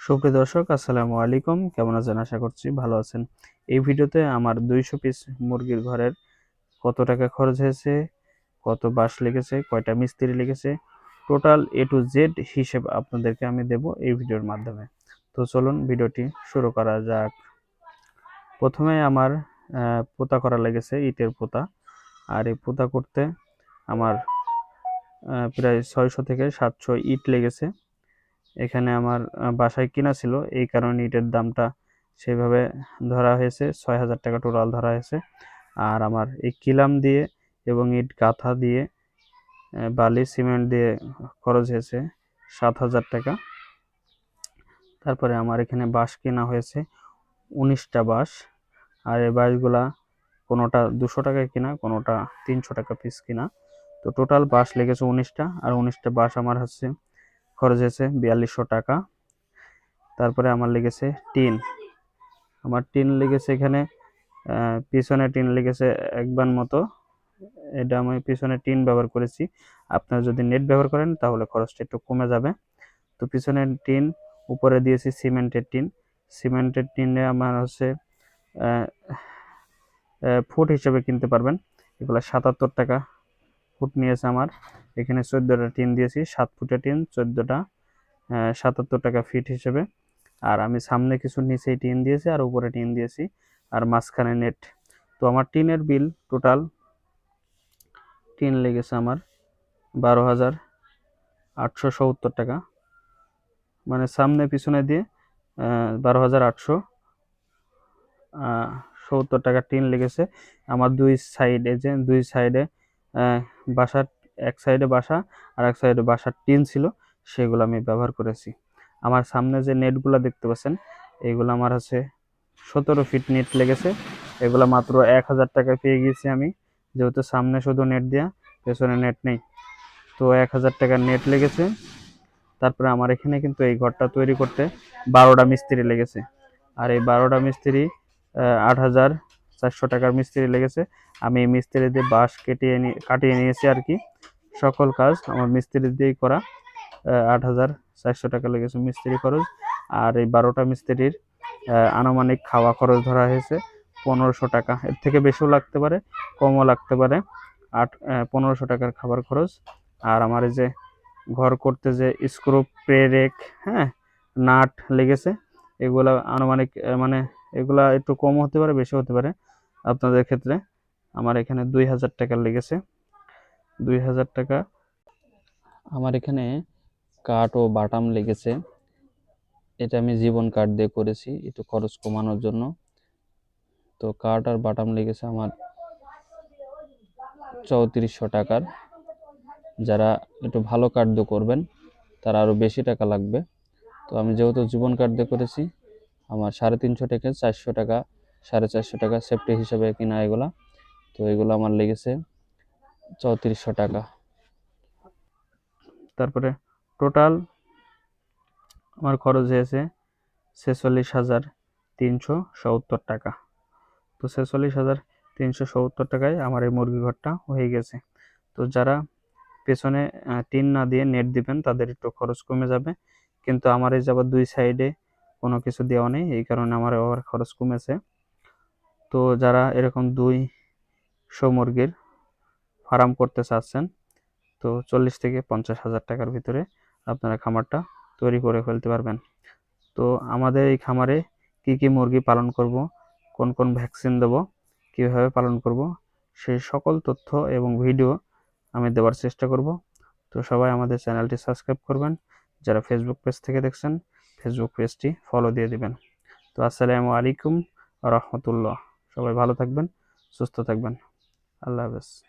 সুপ্রিয় দর্শক, আসসালামু আলাইকুম। কেমন আছেন? আশা করছি ভালো আছেন। এই ভিডিওতে আমার 200 পিস মুরগির ঘরের কত টাকা খরচ হয়েছে, কত বাঁশ লেগেছে, কয়টা মিস্ত্রি লেগেছে, টোটাল A to Z হিসেব আপনাদেরকে আমি দেব এই ভিডিওর মাধ্যমে। তো চলুন ভিডিওটি শুরু করা যাক। প্রথমে আমার পোতা করা লেগেছে, ইটের পোতা। আর এই পোতা করতে আমার প্রায় 600 থেকে 700 ইট লেগেছে। এখানে আমার বাসায় কিনা ছিল, এই কারণে ইটের দামটা সেভাবে ধরা হয়েছে, 6,000 টাকা টোটাল ধরা হয়েছে। আর আমার এই কিলাম দিয়ে এবং ইট গাঁথা দিয়ে বালি সিমেন্ট দিয়ে খরচ হয়েছে 7,000 টাকা। তারপরে আমার এখানে বাঁশ কেনা হয়েছে 19টা বাঁশ। আর এই বাঁশগুলা কোনোটা 200 টাকায় কিনা, কোনোটা 300 টাকা পিস কিনা। তো টোটাল বাঁশ লেগেছে 19টা, আর 19টা বাঁশ আমার হচ্ছে খরচ হয়েছে 4200 টাকা। তারপরে আমার লেগেছে টিন। আমার টিন লেগেছে এখানে পিছনে টিন লেগেছে 1 বান মতো। এটা আমি পিছনে টিন ব্যবহার করেছি। আপনারা যদি নেট ব্যবহার করেন তাহলে খরচটা একটু কমে যাবে। তো পিছনে টিন, উপরে দিয়েছি সিমেন্টের টিন। সিমেন্টের টিনে আমার হচ্ছে ফুট হিসেবে কিনতে পারবেন, এগুলো 77 টাকা ফুট নিয়েছে আমার। এখানে 14টা টিন দিয়েছি, 7 ফুটের টিন 14টা, 77 টাকা ফিট হিসেবে। আর আমি সামনে কিছু নিচেই টিন দিয়েছি আর উপরে টিন দিয়েছি, আর মাঝখানে নেট। তো আমার টিনের বিল টোটাল টিন লেগেছে আমার 12,870 টাকা, মানে সামনে পিছনে দিয়ে 12,870 টাকা টিন লেগেছে আমার। দুই সাইডে বাসার, এক সাইডে বাসা আর এক সাইডে বাসার টিন ছিল, সেগুলো আমি ব্যবহার করেছি। আমার সামনে যে নেটগুলো দেখতে পাচ্ছেন, এগুলো আমার হচ্ছে 17 ফিট নেট লেগেছে। এগুলো মাত্র 1,000 টাকায় পেয়ে গিয়েছি আমি, যেহেতু সামনে শুধু নেট দেওয়া, পেছনে নেট নেই। তো 1,000 টাকার নেট লেগেছে। তারপরে আমার এখানে কিন্তু এই ঘরটা তৈরি করতে 12টা মিস্ত্রি লেগেছে। আর এই 12টা মিস্ত্রি 8,400 টাকার মিস্ত্রি লেগেছে। আমি এই মিস্ত্রি দিয়ে বাঁশ কাটিয়ে নিয়েছি আর কি। সকল কাজ আমার মিস্ত্রি দিয়েই করা। 8,400 টাকা লেগেছে মিস্ত্রি খরচ। আর এই 12টা মিস্ত্রির আনুমানিক খাওয়া খরচ ধরা হয়েছে 1500 টাকা। এর থেকে বেশিও লাগতে পারে, কমও লাগতে পারে। 1500 টাকার খাবার খরচ। আর আমার এই যে ঘর করতে যে স্ক্রু, প্রেরেক, হ্যাঁ, নাট লেগেছে, এগুলা আনুমানিক মানে এগুলা একটু কম হতে পারে, বেশি হতে পারে আপনাদের ক্ষেত্রে। আমার এখানে 2,000 টাকা লেগেছে, 2,000 টাকা। আমার এখানে কাঠ ও বাটাম লেগেছে, এটা আমি জীবন কাঠ দিয়ে করেছি একটু খরচ কমানোর জন্য। তো কাঠ আর বাটাম লেগেছে আমার 3400 টাকার। যারা একটু ভালো কাঠ দিয়ে করবেন তারা আরও বেশি টাকা লাগবে। তো আমি যেহেতু জীবন কাঠ দিয়ে করেছি, আমার 350 থেকে 400 টাকা, 450 টাকা সেফটি হিসেবে কিনা এগুলা। তো এগুলো আমার লেগেছে 3400 টাকা। তারপরে টোটাল আমার খরচ হয়েছে 46,370 টাকা। তো 46,370 টাকায় আমার এই মুরগি ঘরটা হয়ে গেছে। তো যারা পেছনে টিন না দিয়ে নেট দিবেন তাদের একটু খরচ কমে যাবে, কিন্তু আমার এই যাবার দুই সাইডে কোনো কিছু দেওয়া নেই, এই কারণে আমার আবার খরচ কমেছে। তো যারা এরকম 200 মুরগির ফার্ম করতে চাচ্ছেন, তো 40 থেকে 50,000 টাকার ভিতরে আপনারা খামারটা তৈরি করে ফেলতে পারবেন। তো আমাদের এই খামারে কি কি মুরগি পালন করব, কোন কোন ভ্যাকসিন দেব, কিভাবে পালন করব, সেই সকল তথ্য এবং ভিডিও আমি দেওয়ার চেষ্টা করব। তো সবাই আমাদের চ্যানেলটি সাবস্ক্রাইব করবেন। যারা ফেসবুক পেজ থেকে দেখছেন, ফেসবুক পেজটি ফলো দিয়ে দিবেন। তো আসসালামু আলাইকুম রহমতুল্লাহ। সবাই ভালো থাকবেন, সুস্থ থাকবেন। আল্লাহ হাফেজ।